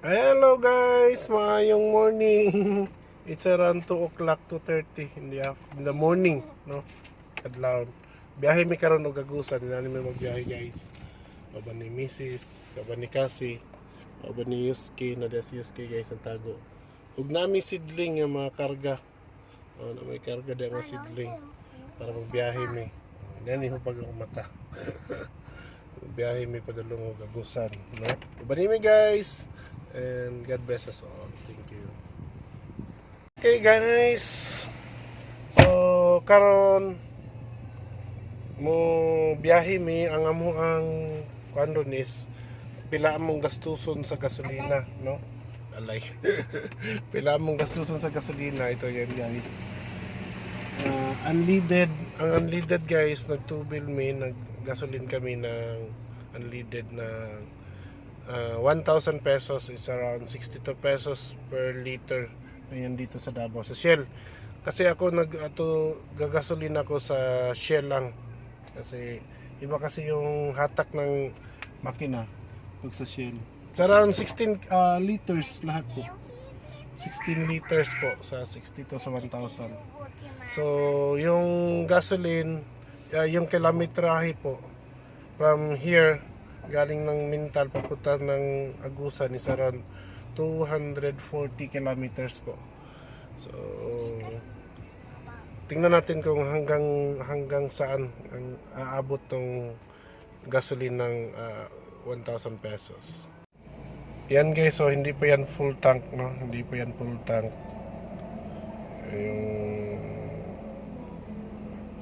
Hello guys, maayong morning. It's around 2 o'clock, 2:30 in the morning, no? Adlaw. Biyahe mi karon og Agusan, nani mi magbiyahe guys. Kaban ni Mrs., kaban ni Cassie, kaban ni Yuski, na si Yuski guys ang tago. Ug nami sidling nga mga karga. Na may karga din nga sidling para magbiyahe mi. Nani hupag ang mata. Biyahe mi padulong og Agusan, no? Kaban mi guys. And God bless us all. Thank you. Okay guys. So karon mo biyahe mi ang amuang kuandon is pila among gastuson sa gasolina, no? Alay. Pila among gastuson sa gasolina ito yan guys. Unleaded, ang unleaded guys, nagtubil mi, naggasolin kami ng unleaded na 1,000 pesos is around 62 pesos per liter. Ayan dito sa Davao sa Shell. Kasi ako gagasolin ako sa Shell lang. Kasi iba kasi yung hatak ng makina pag sa Shell. It's around 16 liters lahat po. 16 liters po sa 62 sa 1,000. So yung gasoline, yung kilometrahe po from here galing ng Mintal papunta ng Agusan is around 240 kilometers po. So tingnan natin kung hanggang saan ang aabot tong gasoline ng 1,000 pesos. Yan guys, so hindi pa yan full tank, no? Hindi pa yan full tank.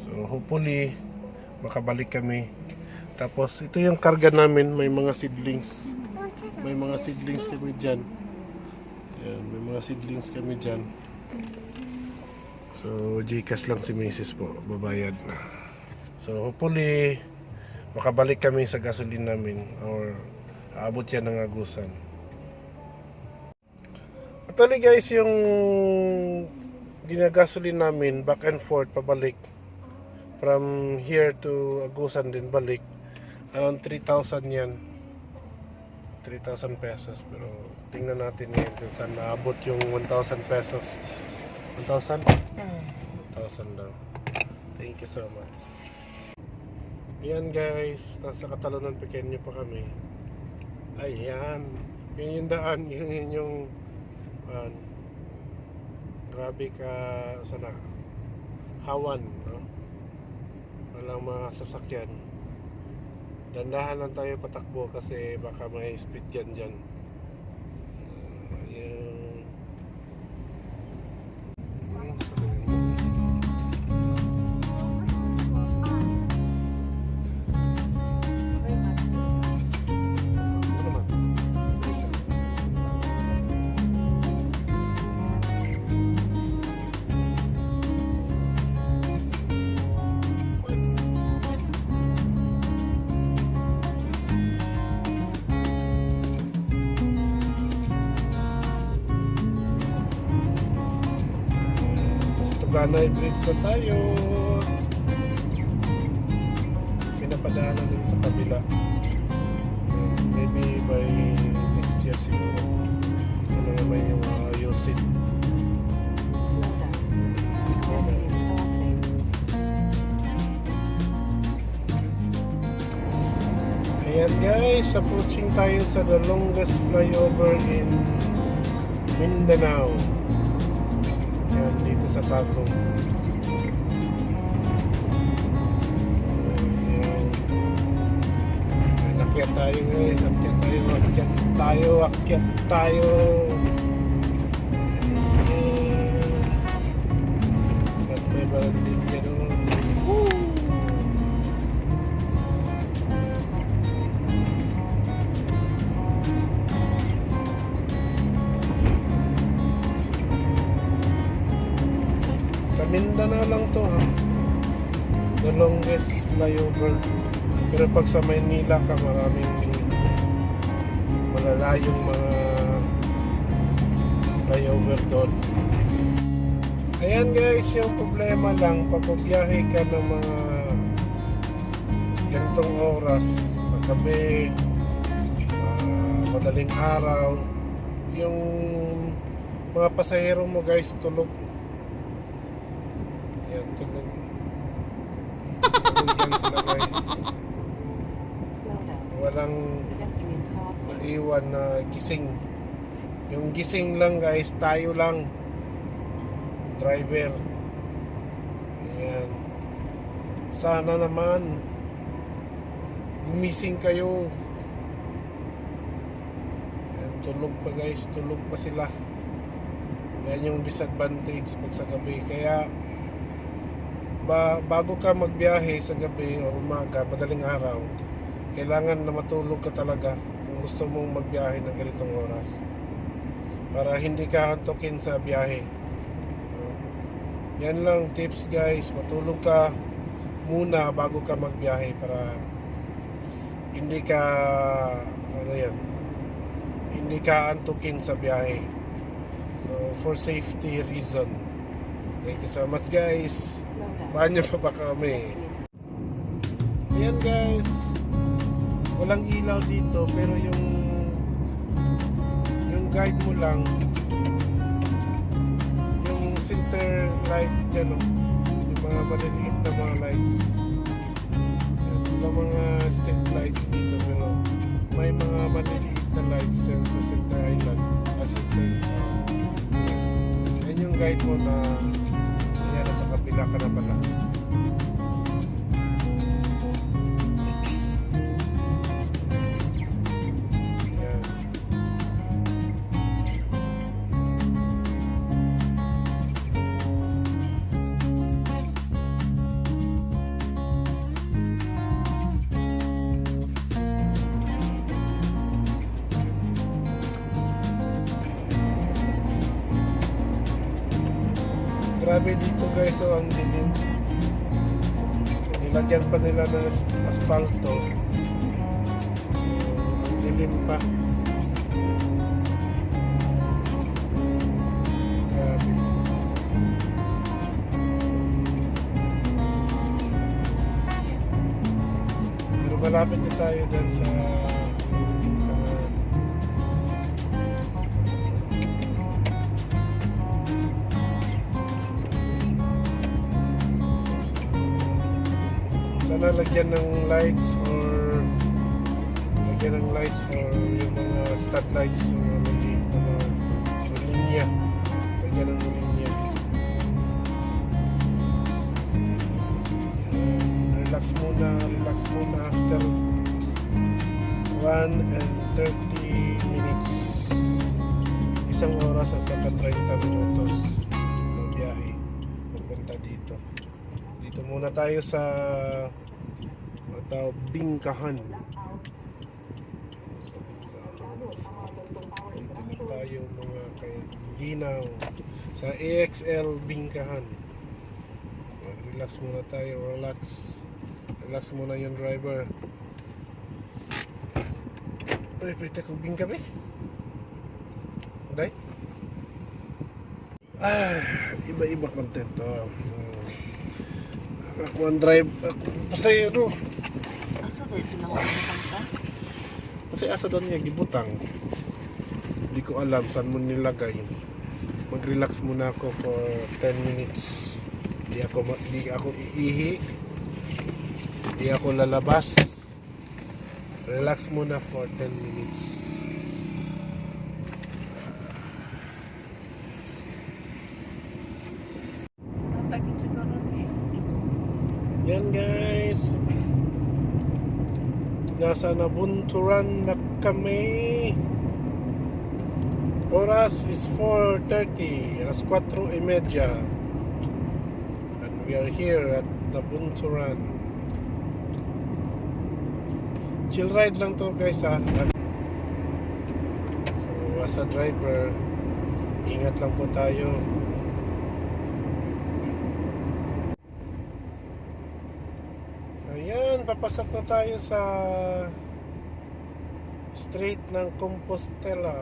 So hopefully makabalik kami. Tapos ito yung karga namin, may mga seedlings. May mga seedlings kami diyan. Yan, may mga seedlings kami diyan. So Gcash lang si Mrs. po, babayad na. So hopefully makabalik kami sa gasoline namin or aabot yan ng Agusan. Actually guys, yung ginagasolin namin back and forth pabalik from here to Agusan din balik, around 3,000 yan, 3,000 pesos. Pero tingnan natin ngayon kung saan naabot yung 1,000 pesos. 1,000? 1,000 daw. Thank you so much. Ayan guys, nasa Catalonan Pequeño pa kami. Ayan, yun yung daan, yun yung grabe ka sana hawan, no? Walang mga sasakyan. Dandahan lang tayo patakbo kasi baka may speed yan dyan. Ganay Bridge na tayo. Pinapadaanan din sa kabila. Maybe by next year siguro. Ito na naman yung Yosit. Ayan guys, approaching tayo sa the longest flyover in Mindanao. Yan, dito sa Tagum. Akyat tayo guys, akyat tayo. At may barandin yan o. Sa Mindanao lang to ha, the longest flyover. Pero pag sa Maynila ka, maraming malalayong mga flyover doon. Ayan guys, yung problema lang pag biyahe ka ng mga ganitong oras sa gabi, madaling araw, yung mga pasahero mo guys tulog. Yan, tulog. Tulog yan sila guys. Walang naiwan na gising. Yung gising lang guys, tayo lang. Driver. Ayan. Sana naman gumising kayo. Ayan, tulog pa guys, tulog pa sila. Yan yung disadvantage pag sa gabi. Kaya bago ka magbiyahe sa gabi o umaga, madaling araw, kailangan na matulog ka talaga kung gusto mong magbiyahe ng ganitong oras para hindi ka antukin sa biyahe. Yan lang tips guys, matulog ka muna bago ka magbiyahe para hindi ka hindi ka antukin sa biyahe. So for safety reason. Thank you so much guys. Banyo pa kami. Yan guys, walang ilaw dito pero yung guide mo lang, yung center light dyan, yung mga maliliit na mga lights. Yan, wala mga street lights dito pero may mga maliliit na lights yan sa center island. Yan yung guide mo na yan, sa kabila ka na pala. Grabe dito guys, so ang dilim. Nilagyan pa nila ng asfalto. Ang dilim pa. Grabe. Pero malapit na tayo dyan sa sana lagyan ng lights or yung mga stud lights, yung maliit na mga linya, lagyan ng linya. Relax muna after 1 and 30 minutes, isang oras at saka 30 minutos ng biyahe papunta dito. Dito muna tayo sa Bingkahan. Sa Bingkahan. Dito na tayo mga kailinaw sa AXL Bingkahan. Relax muna tayo, relax muna yung driver. Uy, pwede kong bingka ba? Uday? Iba-iba content to. Ako ang drive, pasayro. Asa ba ito nakakutang ka? Kasi asa doon niya gibutang. Hindi ko alam saan mo nilagay. Mag-relax muna ako for 10 minutes. Di ako iihi. Di ako lalabas. Relax muna for 10 minutes. Mapagin siguro eh. Yan guys. Nasa Nabunturan na kami. Oras is 4:30. Alas 4:30. And we are here at Nabunturan. Chill ride lang to guys ha. So as a driver, ingat lang po tayo. Ayan, papasok na tayo sa street ng Compostela.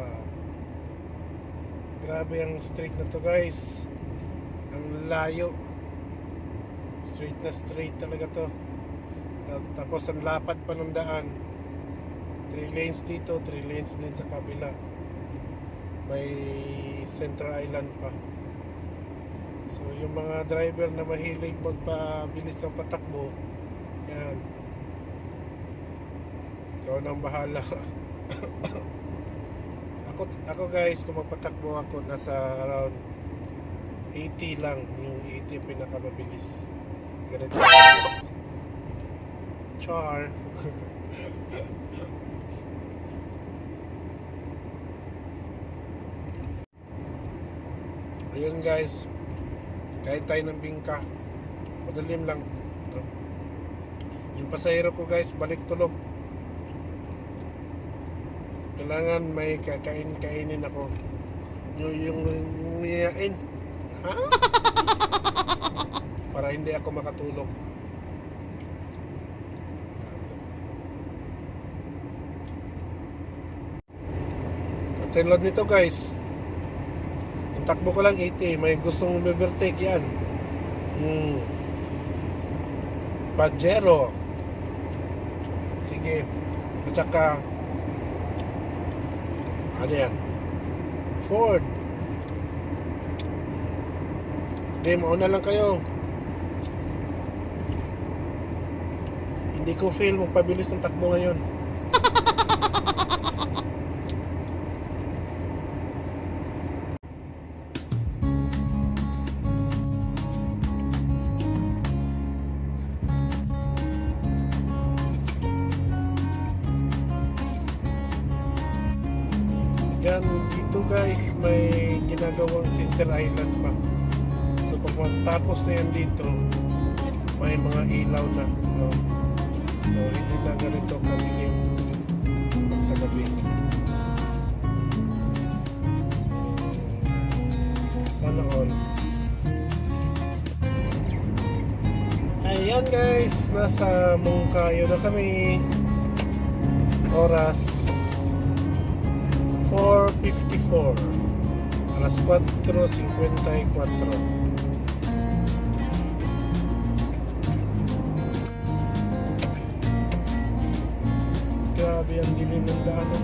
Grabe ang street na to guys. Ang layo. Straight na straight talaga to. Tapos ang lapad pa ng daan. 3 lanes dito, 3 lanes din sa kabila. may Central Island pa. So yung mga driver na mahilig magpabilis ng patakbo, yan, ikaw nang bahala. ako guys, kung magpatakbo ako, nasa around 80 lang. Yung 80 yung pinakamabilis. Ganito guys. Char. Ayun guys, kain tayo ng bingka. Madalim lang, no? Yung pasahero ko guys, balik tulog. Kailangan may kainin ako. Yung nguyain. Ha? Para hindi ako makatulog. At tulad nito guys, yung takbo ko lang 80, may gustong overtake yan. Pajero. Sige. At saka ano yan? Ford. Hindi, mauna lang kayo. Hindi ko feel magpabilis ng takbo ngayon. Yan, dito guys, may ginagawang Center Island pa. So pag matapos na yan dito, may mga ilaw na, no? So hindi na ganito kadilim sa gabi. Sana all. Ayan guys, nasa Mungkayo na kami. Oras 4:54, alas 4:54. Grabe ang dilim ng daanan.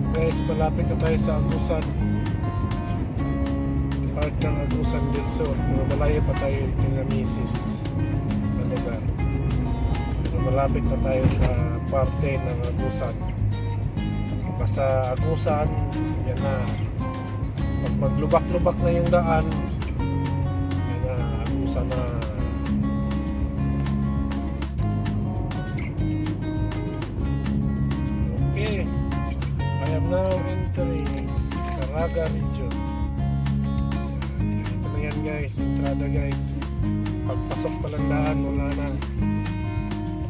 Guys, malapit na tayo sa Agusan. Part ng Agusan del Sur. Pero malayo pa tayo kina Mrs. na lugar. Pero malapit na tayo sa parte ng Agusan. Basta Agusan, yan na. Pag maglubak-lubak na yung daan, yan na, Agusan na. Okay, I am now entering Caraga region. Ito na yan guys, entrada guys. Pagpasok pa lang daan, wala na.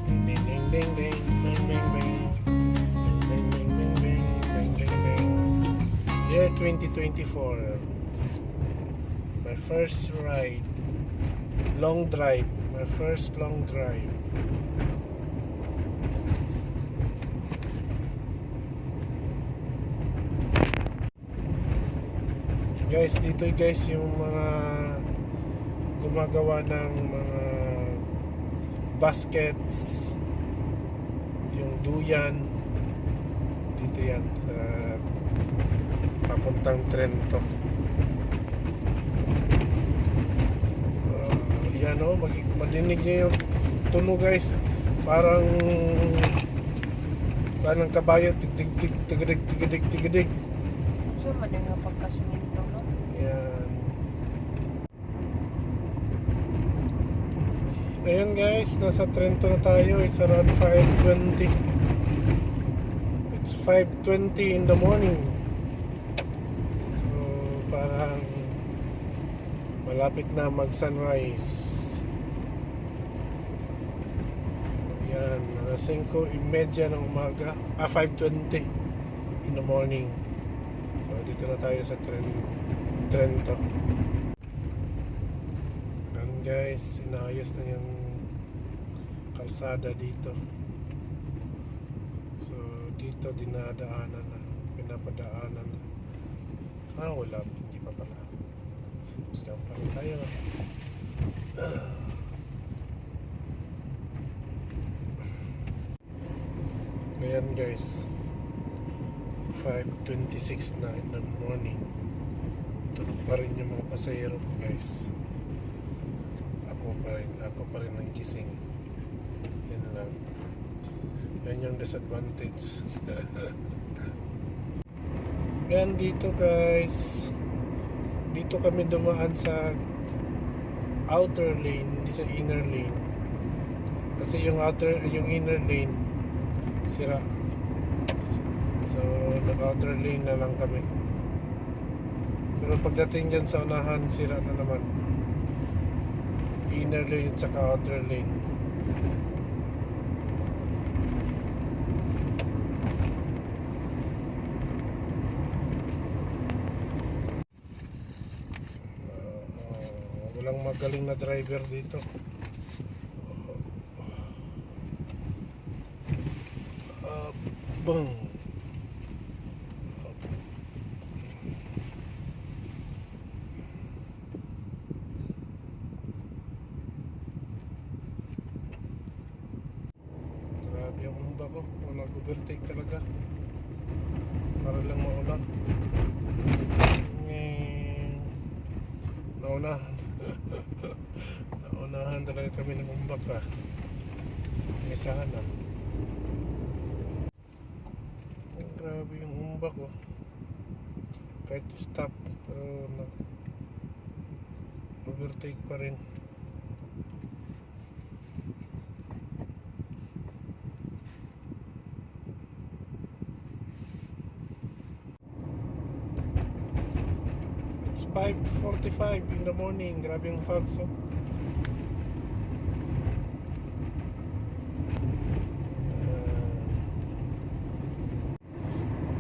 Ding ding ding ding ding ding ding ding. Year 2024. My first ride. Long drive. My first long drive. Guys, dito guys yung mga gumagawa ng mga baskets, yung duyan. Dito yan papuntang Trento. Yan o, madinig nyo yung tunog guys, parang kabayo, tig-tig-tig-tig-tig-tig. So, mali nga pagkasunod no? Yan. Ayan guys, nasa Trento na tayo. It's around 5:20. It's 5:20 in the morning. So, parang malapit na mag-sunrise. Yan, alas 5:30 ng umaga. 5:20 in the morning. So, dito na tayo sa Trento. Yan guys, inaayos na yung kalsada dito. So, dito pinapadaanan na. Wala, hindi pa pala. Yan pa rin tayo. Ayan guys, 5:26 na in the morning. Tulog pa rin yung mga pasahero ko guys. Ako pa rin ang gising. Yan lang. Yan yung disadvantage. Yan dito guys. Dito kami dumaan sa outer lane, hindi sa inner lane. Kasi yung inner lane sira. So nag-outer lane na lang kami. Pero pagdating dyan sa unahan, sira na naman. Inner lane at saka outer lane. Walang magaling na driver dito. Bang. Grabe yung umba ko. Nag-overtake talaga. Para lang mauna. Naunahan. Naunahan talaga kami ng umbak ha. Isahan na. Grabe yung umbak ko. Kahit stop pero overtake pa rin. It's 5:45 in the morning. Grabe yung fog so.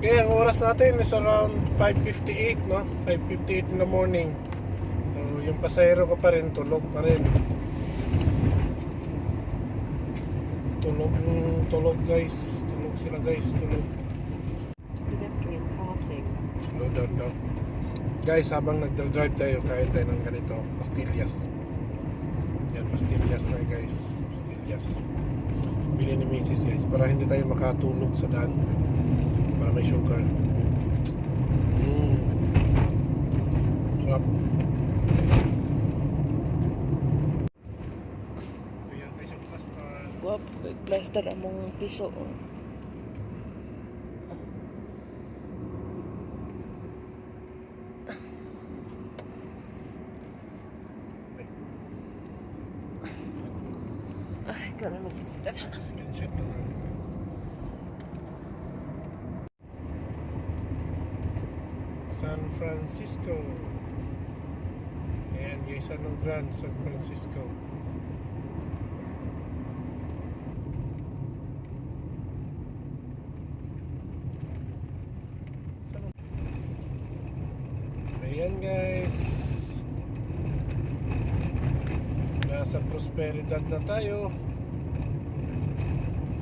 Kaya ang oras natin is around 5:58 no? 5:58 in the morning. So yung pasahero ko pa rin, tulog pa rin. Tulog guys. Tulog sila guys, tulog. Pedestrian crossing. Slow down daw. Guys, habang nagdrive tayo, kain tayo ng ganito, pastillas. Yan, pastillas na guys. Pastillas. Bili ni Mrs. guys, para hindi tayo makatulog sa daan. Para may sugar. Sarap. Ayan guys yung plaster. Guwap, plaster among piso. Ay, karon magkita na. Screenshot na lang. San Francisco. Ayan guys, anong Grand San Francisco. Ayan guys, nasa Prosperidad na tayo.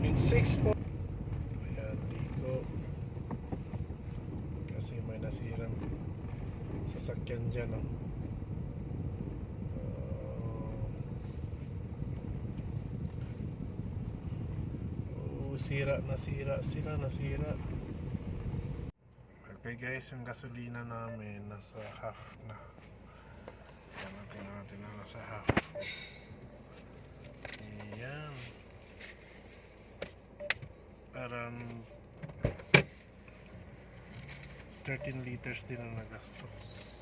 It's 6 po. Ayan, liko. Kasi may nasirang sasakyan dyan oh. Nasira. Okay guys, yung gasolina namin nasa half na. Tingnan natin na nasa half. Ayan. Around 13 liters din ang nagastos.